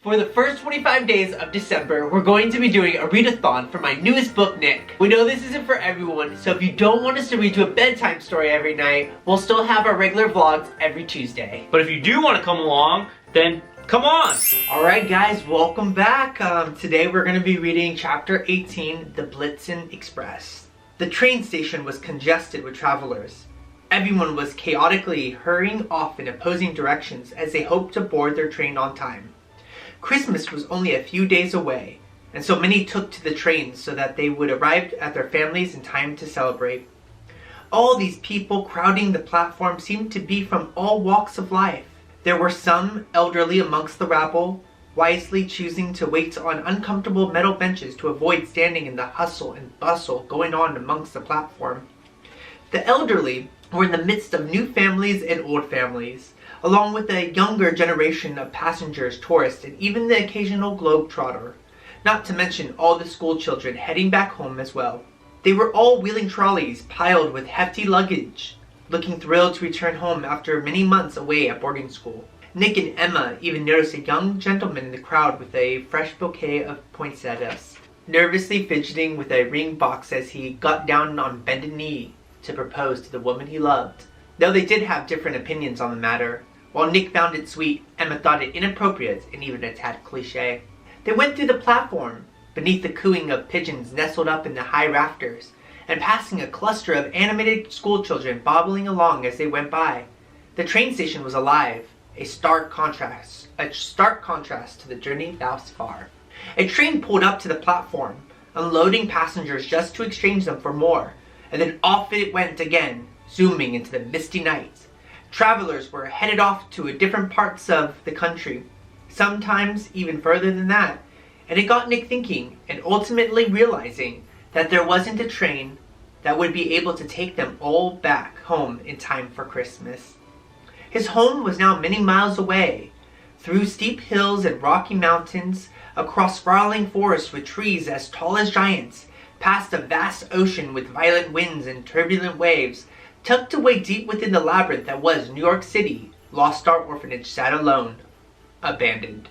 For the first 25 days of December, we're going to be doing a readathon for my newest book, Nick. We know this isn't for everyone, so if you don't want us to read you a bedtime story every night, we'll still have our regular vlogs every Tuesday. But if you do want to come along, then come on! Alright guys, welcome back. Today we're going to be reading chapter 18, The Blitzen Express. The train station was congested with travelers. Everyone was chaotically hurrying off in opposing directions as they hoped to board their train on time. Christmas was only a few days away, and so many took to the trains so that they would arrive at their families in time to celebrate. All these people crowding the platform seemed to be from all walks of life. There were some elderly amongst the rabble, wisely choosing to wait on uncomfortable metal benches to avoid standing in the hustle and bustle going on amongst the platform. The elderly were in the midst of new families and old families, along with a younger generation of passengers, tourists, and even the occasional globetrotter, not to mention all the school children heading back home as well. They were all wheeling trolleys piled with hefty luggage, looking thrilled to return home after many months away at boarding school. Nick and Emma even noticed a young gentleman in the crowd with a fresh bouquet of poinsettias, nervously fidgeting with a ring box as he got down on bended knee to propose to the woman he loved. Though they did have different opinions on the matter. While Nick found it sweet, Emma thought it inappropriate and even a tad cliché. They went through the platform, beneath the cooing of pigeons nestled up in the high rafters, and passing a cluster of animated schoolchildren bobbling along as they went by. The train station was alive, a stark contrast to the journey thus far. A train pulled up to the platform, unloading passengers just to exchange them for more, and then off it went again, zooming into the misty night. Travelers were headed off to different parts of the country, sometimes even further than that, and it got Nick thinking and ultimately realizing that there wasn't a train that would be able to take them all back home in time for Christmas. His home was now many miles away, through steep hills and rocky mountains, across sprawling forests with trees as tall as giants, past a vast ocean with violent winds and turbulent waves. Tucked away deep within the labyrinth that was New York City, Lost Star Orphanage sat alone, abandoned.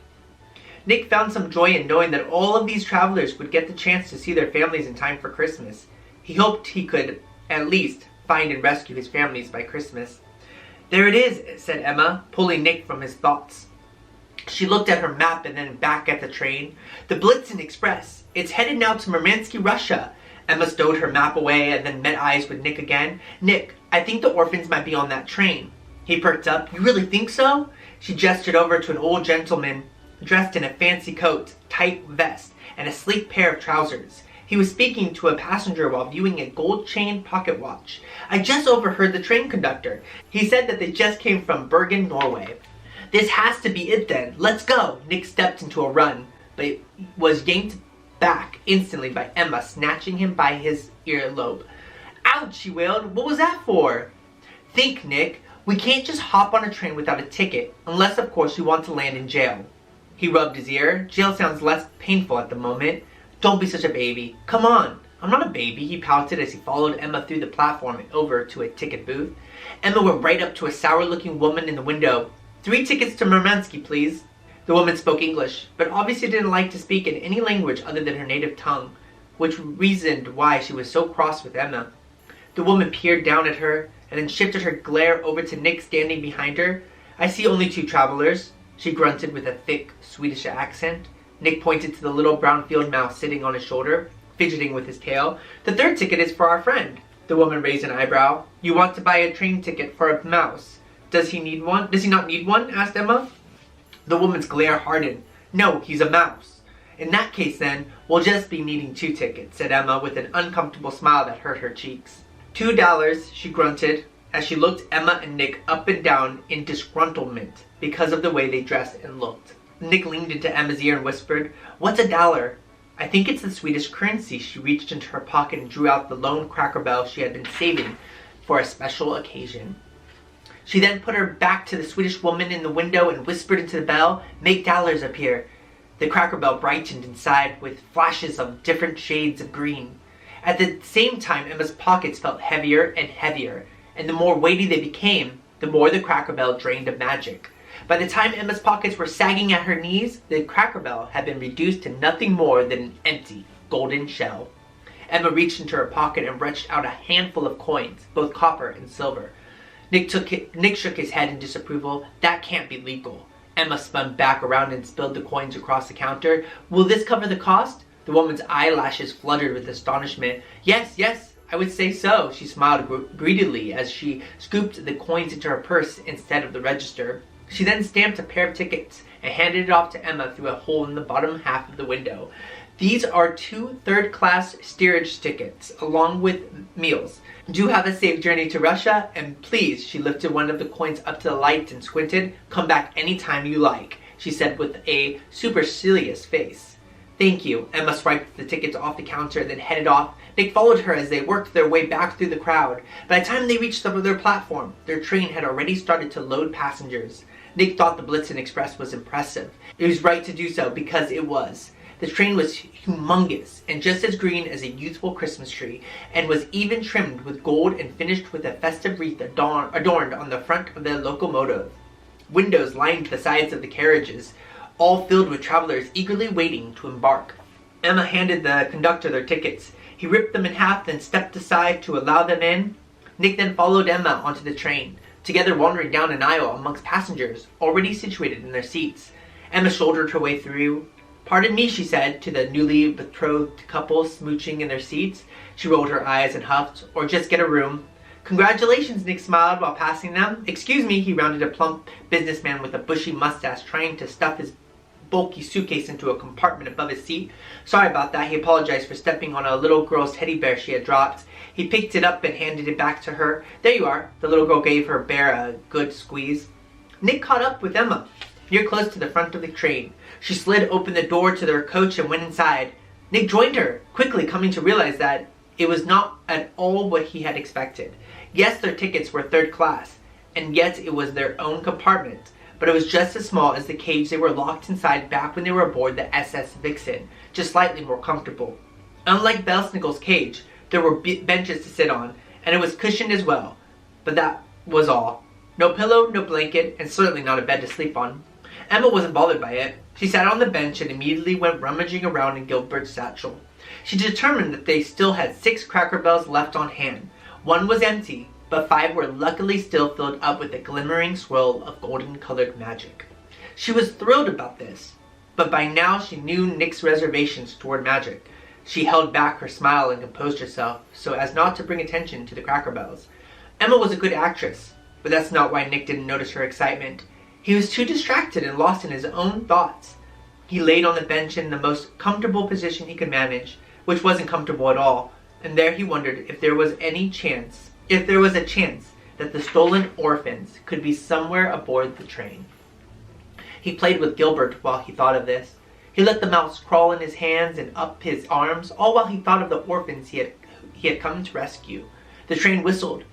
Nick found some joy in knowing that all of these travelers would get the chance to see their families in time for Christmas. He hoped he could, at least, find and rescue his families by Christmas. "There it is," said Emma, pulling Nick from his thoughts. She looked at her map and then back at the train. "The Blitzen Express. It's headed now to Murmansky, Russia." Emma stowed her map away and then met eyes with Nick again. "Nick, I think the orphans might be on that train." He perked up. "You really think so?" She gestured over to an old gentleman dressed in a fancy coat, tight vest, and a sleek pair of trousers. He was speaking to a passenger while viewing a gold-chained pocket watch. "I just overheard the train conductor. He said that they just came from Bergen, Norway." "This has to be it then. Let's go." Nick stepped into a run, but was yanked back instantly by Emma snatching him by his earlobe. "Ouch," she wailed. "What was that for?" "Think, Nick. We can't just hop on a train without a ticket, unless of course we want to land in jail." He rubbed his ear. "Jail sounds less painful at the moment." "Don't be such a baby. Come on." "I'm not a baby," he pouted as he followed Emma through the platform and over to a ticket booth. Emma went right up to a sour-looking woman in the window. "3 tickets to Murmansky, please." The woman spoke English, but obviously didn't like to speak in any language other than her native tongue, which reasoned why she was so cross with Emma. The woman peered down at her, and then shifted her glare over to Nick standing behind her. "I see only 2 travelers," she grunted with a thick Swedish accent. Nick pointed to the little brown field mouse sitting on his shoulder, fidgeting with his tail. "The 3rd ticket is for our friend." The woman raised an eyebrow. "You want to buy a train ticket for a mouse? Does he need one? Does he not need one?" asked Emma. The woman's glare hardened. "No, he's a mouse." "In that case then, we'll just be needing 2 tickets," said Emma with an uncomfortable smile that hurt her cheeks. $2, she grunted, as she looked Emma and Nick up and down in disgruntlement because of the way they dressed and looked. Nick leaned into Emma's ear and whispered, "What's $1?" "I think it's the Swedish currency." She reached into her pocket and drew out the lone Cracker Barrel she had been saving for a special occasion. She then put her back to the Swedish woman in the window and whispered into the bell, "Make dollars appear." The Cracker Barrel brightened inside with flashes of different shades of green. At the same time, Emma's pockets felt heavier and heavier, and the more weighty they became, the more the Cracker Barrel drained of magic. By the time Emma's pockets were sagging at her knees, the Cracker Barrel had been reduced to nothing more than an empty golden shell. Emma reached into her pocket and wrenched out a handful of coins, both copper and silver. Nick shook his head in disapproval. That can't be legal. Emma spun back around and spilled the coins across the counter. Will this cover the cost? The woman's eyelashes fluttered with astonishment. Yes, I would say so. She smiled greedily as she scooped the coins into her purse instead of the register. She then stamped a pair of tickets and handed it off to Emma through a hole in the bottom half of the window. These are 2 third-class steerage tickets, along with meals. Do have a safe journey to Russia, and please, she lifted one of the coins up to the light and squinted, come back anytime you like, she said with a supercilious face. Thank you. Emma swiped the tickets off the counter and then headed off. Nick followed her as they worked their way back through the crowd. By the time they reached their platform, their train had already started to load passengers. Nick thought the Blitzen Express was impressive. It was right to do so because it was. The train was humongous and just as green as a youthful Christmas tree, and was even trimmed with gold and finished with a festive wreath adorned on the front of the locomotive. Windows lined the sides of the carriages, all filled with travelers eagerly waiting to embark. Emma handed the conductor their tickets. He ripped them in half, then stepped aside to allow them in. Nick then followed Emma onto the train, together wandering down an aisle amongst passengers already situated in their seats. Emma shouldered her way through. Pardon me, she said to the newly betrothed couple smooching in their seats. She rolled her eyes and huffed, or just get a room. Congratulations, Nick smiled while passing them. Excuse me, he rounded a plump businessman with a bushy mustache trying to stuff his bulky suitcase into a compartment above his seat. Sorry about that, he apologized for stepping on a little girl's teddy bear she had dropped. He picked it up and handed it back to her. There you are. The little girl gave her bear a good squeeze. Nick caught up with Emma, near close to the front of the train. She slid open the door to their coach and went inside. Nick joined her, quickly coming to realize that it was not at all what he had expected. Yes, their tickets were third class, and yet it was their own compartment, but it was just as small as the cage they were locked inside back when they were aboard the SS Vixen, just slightly more comfortable. Unlike Belsnickel's cage, there were benches to sit on, and it was cushioned as well, but that was all. No pillow, no blanket, and certainly not a bed to sleep on. Emma wasn't bothered by it. She sat on the bench and immediately went rummaging around in Gilbert's satchel. She determined that they still had 6 Cracker Barrels left on hand. One was empty, but 5 were luckily still filled up with a glimmering swirl of golden-colored magic. She was thrilled about this, but by now she knew Nick's reservations toward magic. She held back her smile and composed herself so as not to bring attention to the Cracker Barrels. Emma was a good actress, but that's not why Nick didn't notice her excitement. He was too distracted and lost in his own thoughts. He laid on the bench in the most comfortable position he could manage, which wasn't comfortable at all, and there he wondered if there was a chance that the stolen orphans could be somewhere aboard the train. He played with Gilbert while he thought of this. He let the mouse crawl in his hands and up his arms, all while he thought of the orphans he had come to rescue. The train whistled.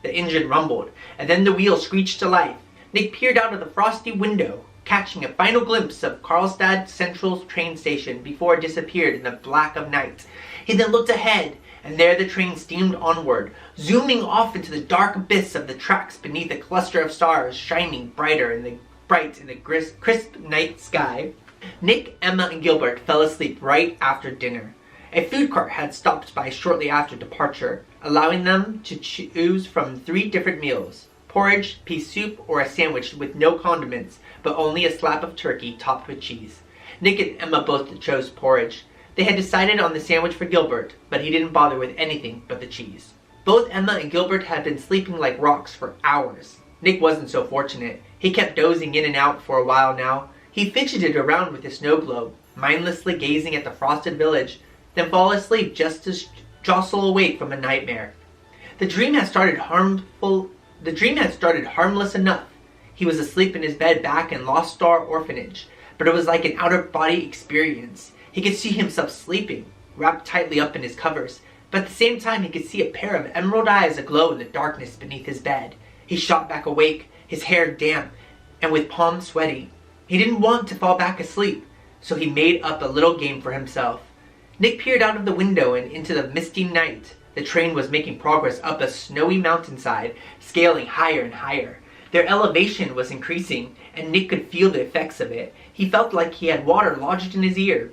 The engine rumbled, and then the wheels screeched to life. Nick peered out of the frosty window, catching a final glimpse of Karlstad Central train station before it disappeared in the black of night. He then looked ahead, and there the train steamed onward, zooming off into the dark abyss of the tracks beneath a cluster of stars shining bright in the crisp night sky. Nick, Emma, and Gilbert fell asleep right after dinner. A food cart had stopped by shortly after departure, allowing them to choose from 3 different meals: porridge, pea soup, or a sandwich with no condiments, but only a slab of turkey topped with cheese. Nick and Emma both chose porridge. They had decided on the sandwich for Gilbert, but he didn't bother with anything but the cheese. Both Emma and Gilbert had been sleeping like rocks for hours. Nick wasn't so fortunate. He kept dozing in and out for a while now. He fidgeted around with his snow globe, mindlessly gazing at the frosted village, then fall asleep just to jostle awake from a nightmare. The dream had started harmless enough. He was asleep in his bed back in Lost Star Orphanage, but it was like an out-of-body experience. He could see himself sleeping, wrapped tightly up in his covers, but at the same time he could see a pair of emerald eyes aglow in the darkness beneath his bed. He shot back awake, his hair damp, and with palms sweaty. He didn't want to fall back asleep, so he made up a little game for himself. Nick peered out of the window and into the misty night. The train was making progress up a snowy mountainside, scaling higher and higher. Their elevation was increasing, and Nick could feel the effects of it. He felt like he had water lodged in his ear,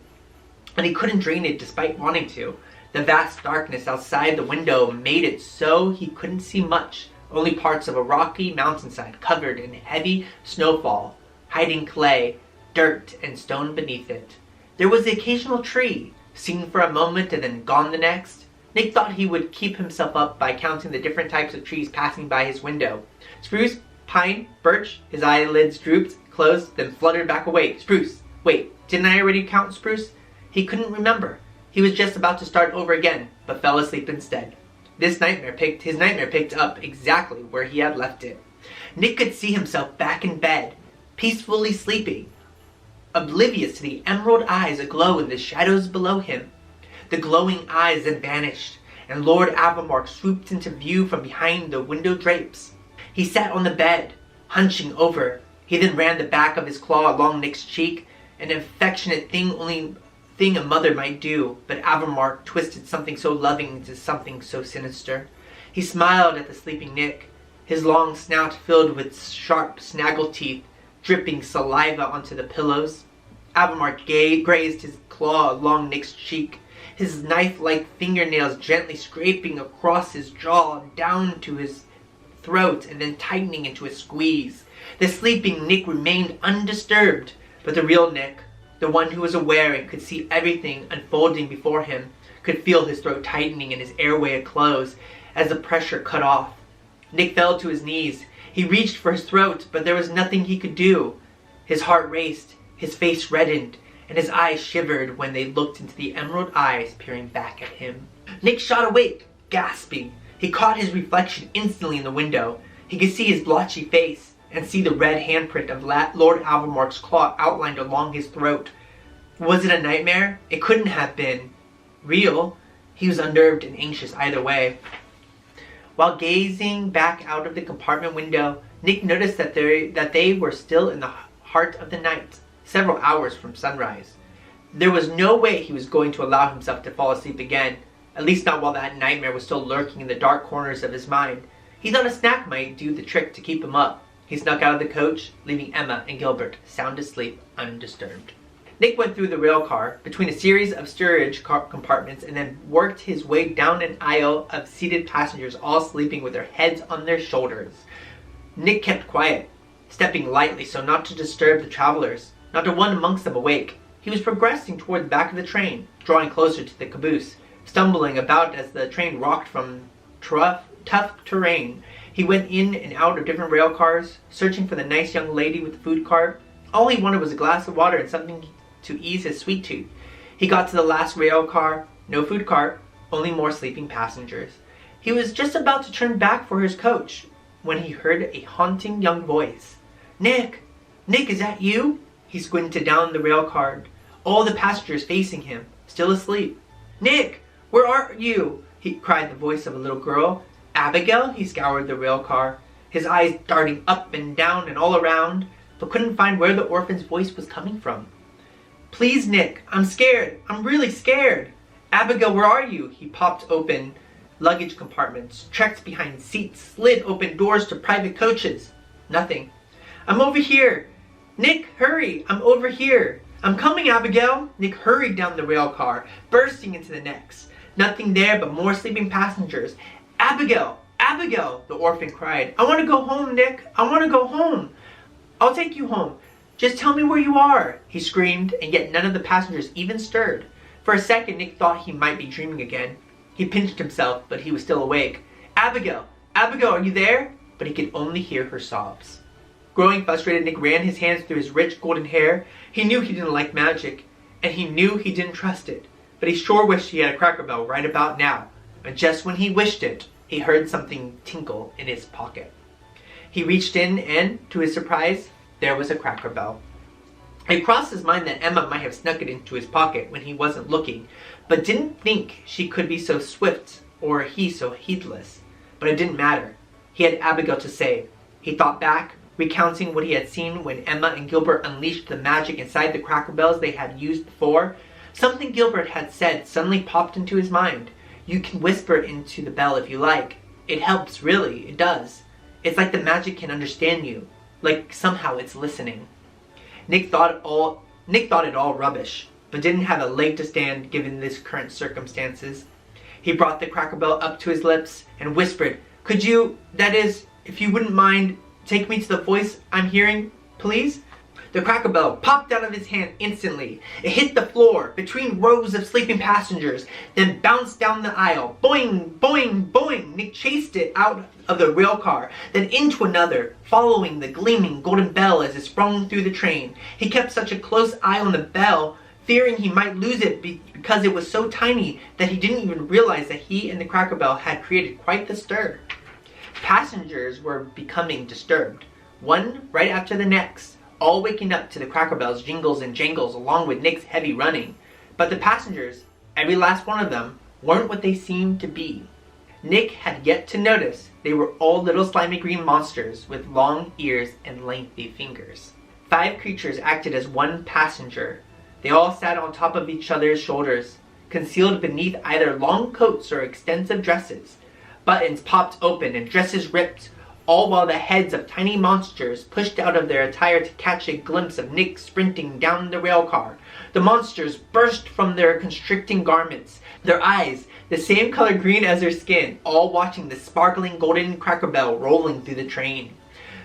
and he couldn't drain it despite wanting to. The vast darkness outside the window made it so he couldn't see much, only parts of a rocky mountainside covered in heavy snowfall, hiding clay, dirt, and stone beneath it. There was the occasional tree, seen for a moment and then gone the next. Nick thought he would keep himself up by counting the different types of trees passing by his window. Spruce, pine, birch. His eyelids drooped, closed, then fluttered back awake. Spruce. Wait, didn't I already count spruce? He couldn't remember. He was just about to start over again, but fell asleep instead. His nightmare picked up exactly where he had left it. Nick could see himself back in bed, peacefully sleeping, oblivious to the emerald eyes aglow in the shadows below him. The glowing eyes then vanished, and Lord Avonmark swooped into view from behind the window drapes. He sat on the bed, hunching over. He then ran the back of his claw along Nick's cheek, an affectionate thing a mother might do, but Avonmark twisted something so loving into something so sinister. He smiled at the sleeping Nick, his long snout filled with sharp snaggle teeth, dripping saliva onto the pillows. Avonmark grazed his claw along Nick's cheek, his knife-like fingernails gently scraping across his jaw down to his throat and then tightening into a squeeze. The sleeping Nick remained undisturbed, but the real Nick, the one who was aware and could see everything unfolding before him, could feel his throat tightening and his airway close as the pressure cut off. Nick fell to his knees. He reached for his throat, but there was nothing he could do. His heart raced, his face reddened, and his eyes shivered when they looked into the emerald eyes peering back at him. Nick shot awake, gasping. He caught his reflection instantly in the window. He could see his blotchy face and see the red handprint of Lord Avonmark's claw outlined along his throat. Was it a nightmare? It couldn't have been real. He was unnerved and anxious either way. While gazing back out of the compartment window, Nick noticed that they were still in the heart of the night, several hours from sunrise. There was no way he was going to allow himself to fall asleep again, at least not while that nightmare was still lurking in the dark corners of his mind. He thought a snack might do the trick to keep him up. He snuck out of the coach, leaving Emma and Gilbert sound asleep, undisturbed. Nick went through the rail car, between a series of steerage compartments, and then worked his way down an aisle of seated passengers, all sleeping with their heads on their shoulders. Nick kept quiet, stepping lightly so not to disturb the travelers, not to one amongst them awake. He was progressing toward the back of the train, drawing closer to the caboose, stumbling about as the train rocked from tough terrain. He went in and out of different rail cars, searching for the nice young lady with the food cart. All he wanted was a glass of water and something to ease his sweet tooth. He got to the last rail car, no food cart, only more sleeping passengers. He was just about to turn back for his coach when he heard a haunting young voice. Nick! Nick, is that you? He squinted down the rail car, all the passengers facing him, still asleep. Nick! Where are you? He cried the voice of a little girl. Abigail? He scoured the rail car, his eyes darting up and down and all around, but couldn't find where the orphan's voice was coming from. Please, Nick, I'm scared. I'm really scared. Abigail, where are you? He popped open luggage compartments, checked behind seats, slid open doors to private coaches. Nothing. I'm over here. Nick, hurry. I'm over here. I'm coming, Abigail. Nick hurried down the rail car, bursting into the next. Nothing there but more sleeping passengers. Abigail! Abigail! The orphan cried. I want to go home, Nick. I want to go home. I'll take you home. Just tell me where you are, he screamed, and yet none of the passengers even stirred. For a second, Nick thought he might be dreaming again. He pinched himself, but he was still awake. Abigail! Abigail, are you there? But he could only hear her sobs. Growing frustrated, Nick ran his hands through his rich golden hair. He knew he didn't like magic, and he knew he didn't trust it. But he sure wished he had a Cracker Barrel right about now. And just when he wished it, he heard something tinkle in his pocket. He reached in and, to his surprise, there was a Cracker Barrel. It crossed his mind that Emma might have snuck it into his pocket when he wasn't looking, but didn't think she could be so swift or he so heedless. But it didn't matter. He had Abigail to save. He thought back, recounting what he had seen when Emma and Gilbert unleashed the magic inside the Cracker Barrels they had used before. Something Gilbert had said suddenly popped into his mind. You can whisper into the bell if you like. It helps, really, it does. It's like the magic can understand you. Like somehow it's listening. Nick thought it all rubbish, but didn't have a leg to stand given this current circumstances. He brought the Cracker Barrel up to his lips and whispered, "Could you, that is, if you wouldn't mind, take me to the voice I'm hearing, please?" The Cracker Barrel popped out of his hand instantly. It hit the floor between rows of sleeping passengers, then bounced down the aisle. Boing, boing, boing. Nick chased it out of the rail car, then into another, following the gleaming golden bell as it sprung through the train. He kept such a close eye on the bell, fearing he might lose it because it was so tiny that he didn't even realize that he and the Cracker Barrel had created quite the stir. Passengers were becoming disturbed, one right after the next, all waking up to the Cracker Barrel's jingles and jangles along with Nick's heavy running. But the passengers, every last one of them, weren't what they seemed to be. Nick had yet to notice they were all little slimy green monsters with long ears and lengthy fingers. 5 creatures acted as one passenger. They all sat on top of each other's shoulders, concealed beneath either long coats or extensive dresses. Buttons popped open and dresses ripped, all while the heads of tiny monsters pushed out of their attire to catch a glimpse of Nick sprinting down the rail car. The monsters burst from their constricting garments, their eyes the same color green as their skin, all watching the sparkling golden Cracker Barrel rolling through the train.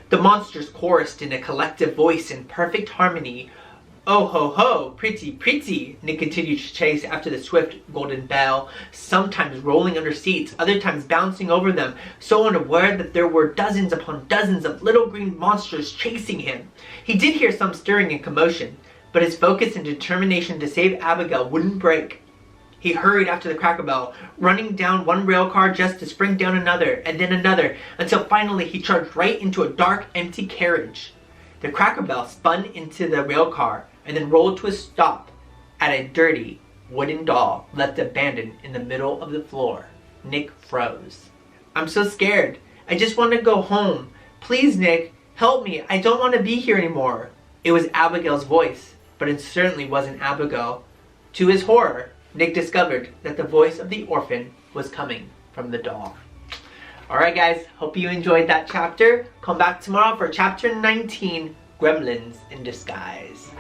The monsters chorused in a collective voice in perfect harmony. "Oh ho ho, pretty pretty," Nick continued to chase after the swift golden bell, sometimes rolling under seats, other times bouncing over them, so unaware that there were dozens upon dozens of little green monsters chasing him. He did hear some stirring and commotion, but his focus and determination to save Abigail wouldn't break. He hurried after the Cracker Barrel, running down one rail car just to spring down another, and then another, until finally he charged right into a dark, empty carriage. The Cracker Barrel spun into the rail car, and then rolled to a stop at a dirty wooden doll left abandoned in the middle of the floor. Nick froze. "I'm so scared. I just want to go home. Please, Nick, help me. I don't want to be here anymore." It was Abigail's voice, but it certainly wasn't Abigail. To his horror, Nick discovered that the voice of the orphan was coming from the doll. Alright guys, hope you enjoyed that chapter. Come back tomorrow for chapter 19, Gremlins in Disguise.